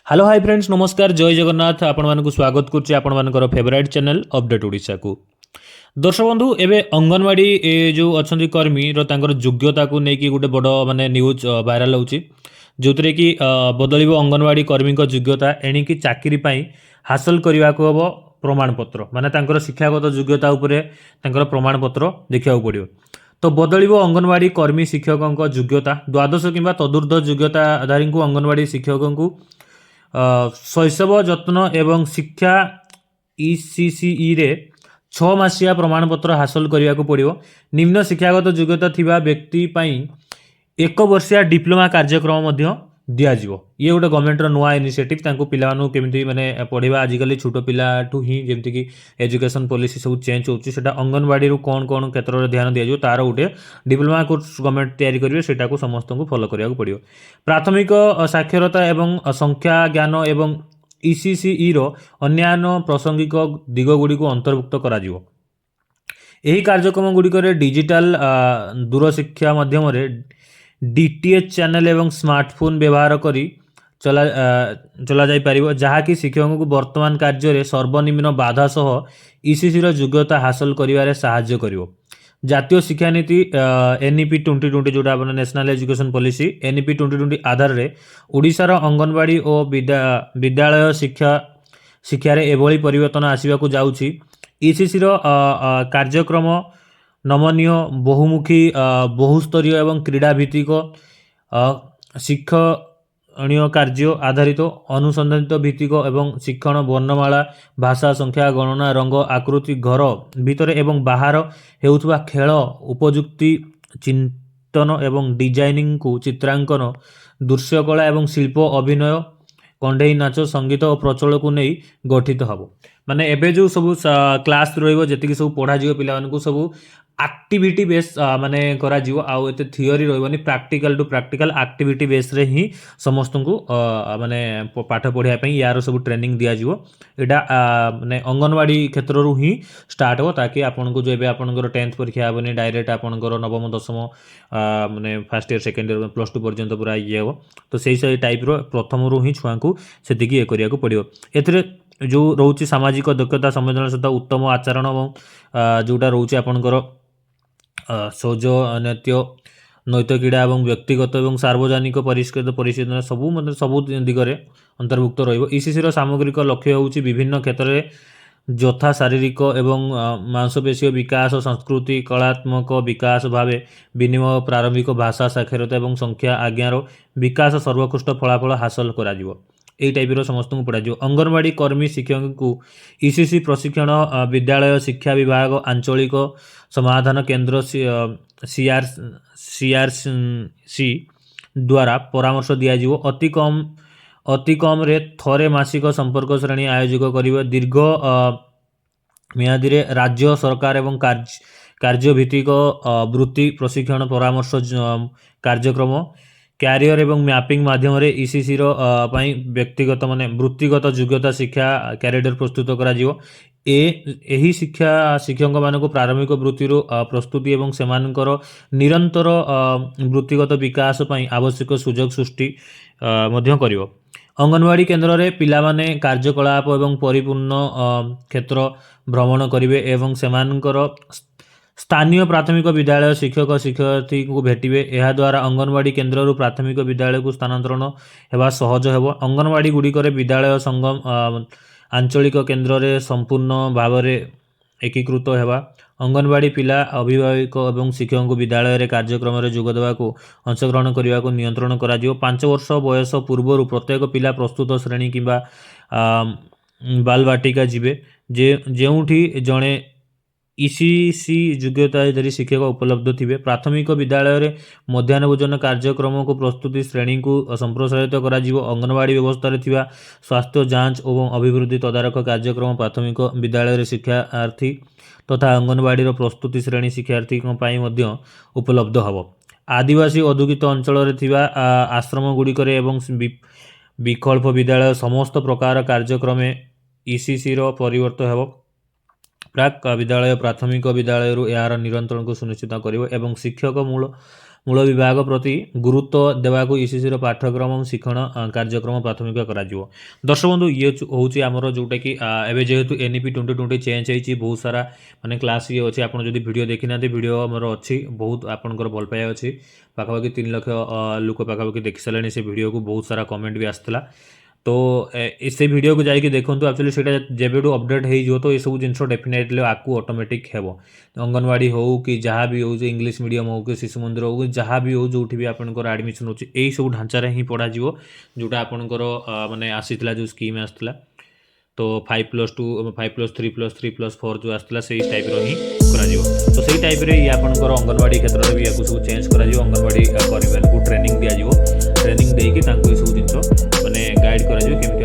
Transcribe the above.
Hello hi friends नमस्कार जय जगन्नाथ आपण मानक स्वागत करुच्ची आपण मानकर फेवरेट चैनल अपडेट ओडिशा को। दर्शक बंधु एवं अंगनवाड़ी जो अच्छा कर्मी योग्यता को लेकिन गोटे बड़ माने न्यूज वायरल होची जो कि बदल अंगनवाड़ी कर्मी योग्यता एणिकी चाकरी पाई हासिल करने को हम प्रमाणपत्र माने शिक्षागत योग्यता उपरे प्रमाणपत्र देखा पड़ो। तो बदल अंगनवाड़ी कर्मी शिक्षकों योग्यता द्वादश कि तदूर्ध योग्यताधारी को अंगनवाड़ी शिक्षकों को शैशव जत्न एवं शिक्षा ईसीसीई रे 6 मासिया प्रमाणपत्र हासिल करने को पड़ो। निम्न शिक्षागत योग्यता थिबा व्यक्ति पाई 1 वर्षिया डिप्लोमा कार्यक्रम दिज्व। ये गोटे गवर्नमेंट नुआ इनिशिएटिव पिलानु केमिति माने पढ़ेबा आजिकल छोट पिलाठू ही जमती कि एजुकेशन पॉलिसी सब चेंज होची सेटा अंगनवाड़ी कौन कौन क्षेत्र में ध्यान दिज्व तार गोटे डिप्लोमा कोर्स गवर्नमेंट तैयारी करेंगे सेटा को समस्त को फॉलो करने पड़ो। प्राथमिक साक्षरता एवं संख्या ज्ञान एवं ईसीसीई रो अन्यान्य प्रासंगिक दिगगुड़ी को अंतर्भुक्त करा जिवो। यही कार्यक्रम गुड़िक डिजिटल दूरशिक्षा माध्यम डीटीएच चैनल एवं स्मार्टफोन व्यवहार करी चला जाई पारिबो जहाँकि शिक्षकों को वर्तमान कार्य में सर्वनिम्न बाधा सह ईसीसी योग्यता हासिल करिवारे सहाय्य करिवो। जातीय शिक्षा नीति एनईपी 2020 जोटा अपन नेशनल एजुकेशन पॉलिसी एनईपी 2020 आधार रे ओडिशार अंगनवाड़ी और विद्यालय शिक्षा रे एभली परिवर्तन आसीबाकू जाउछि। ईसीसी रो कार्यक्रम नमनीय बहुमुखी बहुस्तरीय एवं क्रीड़ा भित्तिक शिक्षणीय कार्य आधारित अनुसंधानित भित्तिक एवं शिक्षण वर्णमाला भाषा संख्या गणना रंग आकृति घर भीतर एवं बाहर हेउथुबा खेल उपयुक्ति चिंतन एवं डिजाइनिंग को चित्रांकन दृश्यकला एवं शिल्प अभिनय कंढेई नाच संगीत और प्रचल को नहीं गठित हम माने एबे जो सब क्लास रहिबो जेतिक सब पढ़ा जिवो पिला मानकु सब एक्टिविटी बेस माने करा जिवो आउ एते थियोरी रहबनी practical to practical activity base रे ही समस्त को माने पाठ पढ़िया पई यार सब ट्रेनिंग दिया जिवो। एटा माने अंगनवाड़ी क्षेत्र रु ही स्टार्ट हो ताकि आपन को जो एबे आपनकर 10th परीक्षा आबनी डायरेक्ट आपनकर नवम दशम माने first year second year plus 2 पर्यंत पूरा ये हो। तो सही टाइप रो प्रथम रु ही छुआ को सेतिकी ये करिया को पड़ियो। एथरे जो रोचे सामाजिक दक्षता संवेदनशीलता उत्तम आचरण और जोटा रोचे आपनकर सौजन्य नैतिक क्रीड़ा और व्यक्तिगत और सार्वजनिक परिष्कृत परिशीलन सबू मतलब सबू दिगरे अंतर्भुक्त रहिबो। ईसीसी रो सामग्रिक लक्ष्य होउची विभिन्न क्षेत्र में यथा शारीरिक एवं मांसपेशीय विकास संस्कृति कलात्मक विकास भावे विनिमय प्रारंभिक भाषा साक्षरता एवं संख्या आज्ञार विकास सर्वोत्कृष्ट फलाफल हासिल करा जिवो। यही टाइप समस्त को पढ़ा अंगनवाड़ी कर्मी शिक्षक को ईसीसी प्रशिक्षण विद्यालय शिक्षा विभाग आंचलिक समाधान केंद्र सीआरसी द्वारा परामर्श दिज्व। अति कम रे थरे मासिक संपर्क श्रेणी आयोजक करिवे। दीर्घ मियादी रे राज्य सरकार एवं कार्यभित्तिक वृत्ति प्रशिक्षण परामर्श कार्यक्रम क्यारियर एवं मैपिंग माध्यम रे ईसीसी रो पाई व्यक्तिगत माने वृत्तिगत योग्यता शिक्षा क्यारियर प्रस्तुत करा जिवो। एही शिक्षा शिक्षक मानक प्रारंभिक वृत्ति प्रस्तुति एवं सेमानकर निरंतर वृत्तिगत विकास पाई आवश्यक सुजोग सृष्टि मध्य करिवो। अंगनवाड़ी केन्द्र रे पिला माने कार्यकलाप एवं परिपूर्ण क्षेत्र भ्रमण करिवे एवं सेमानकर स्थानीय प्राथमिक विद्यालय शिक्षक शिक्षार्थी को भेटिवे। यह द्वारा अंगनवाड़ी केन्द्र प्राथमिक विद्यालय को स्थानांतरण हेबा सहज हेबो। अंगनवाड़ी गुड़िकर विद्यालय संगम आंचलिक केन्द्र रे संपूर्ण भाव में एकीकृत हेबा। अंगनवाड़ी पिला अभिभावक एवं शिक्षक को विद्यालय रे कार्यक्रम रे जोग देवा को अंशग्रहण करने को नियंत्रण करा जिवो। 5 वर्ष बयस पूर्व प्रत्येक पिला प्रस्तुत श्रेणी किंबा बालवाटिका जीवे जेउठी जड़े ईसीसी योग्यताधारी शिक्षक उपलब्ध थे। प्राथमिक विद्यालय रे मध्याह्न भोजन कार्यक्रम को प्रस्तुति श्रेणी को संप्रसारित करा जिवो। अंगनवाड़ी व्यवस्था रे थिबा स्वास्थ्य जांच और अभिवृद्धि तदारख कार्यक्रम प्राथमिक विद्यालय रे शिक्षार्थी तथा अंगनवाड़ी रो प्रस्तुति श्रेणी शिक्षार्थी उपलब्ध हबो। आदिवासी औद्योगिक अंचल रे थिबा आश्रम गुड़िक एवं विकल्प विद्यालय समस्त प्रकार कार्यक्रम ईसीसी रो परिवर्तन हेबो। प्राक विद्यालय प्राथमिक विद्यालय यार निरंतरण को सुनिश्चित करिवो एवं शिक्षक मूल मूल विभाग प्रति गुरुत्व देवाक ईसीसी पाठ्यक्रम और शिक्षण कार्यक्रम प्राथमिक कराजिवो। दर्शक बंधु ये हूँ आमर जोटा कि एवं जेहेतु एनईपी 2020 चेंज होती बहुत सारा माने क्लास ये अच्छे आप वीडियो देखी ना वीडियो आमर अच्छी बहुत आपंकर भल पाया अच्छी पाखापाखि 3 लाख लोक पाखापाखि देखी सारे से वीडियो को बहुत सारा कमेंट भी आसला। तो से वीडियो को जाकि देखूँ एक्चुअली से जेबेठू अपडेट हो तो ये सब जिन डेफिनेटली आपको ऑटोमेटिक हेबो। अंगनवाड़ी हो कि जहाँ भी हो इंग्लिश मीडियम हो कि शिशु मंदिर हो जहाँ भी हो जो भी आपंकर एडमिशन हो सब ढांचार ही पढ़ा जोटा आपंकर माने आसीला जो स्कीम आसला तो 5+2 5+3+3+4 जो आसला से टाइप ही करा तो सही टाइप रे ये आपंकर अंगनवाड़ी क्षेत्र में भी या सब चेंज करा अंगनवाड़ी कर्मी को ट्रेनिंग दिज्व ट्रेनिंग देकी सब जिन माने गाइड करा केमती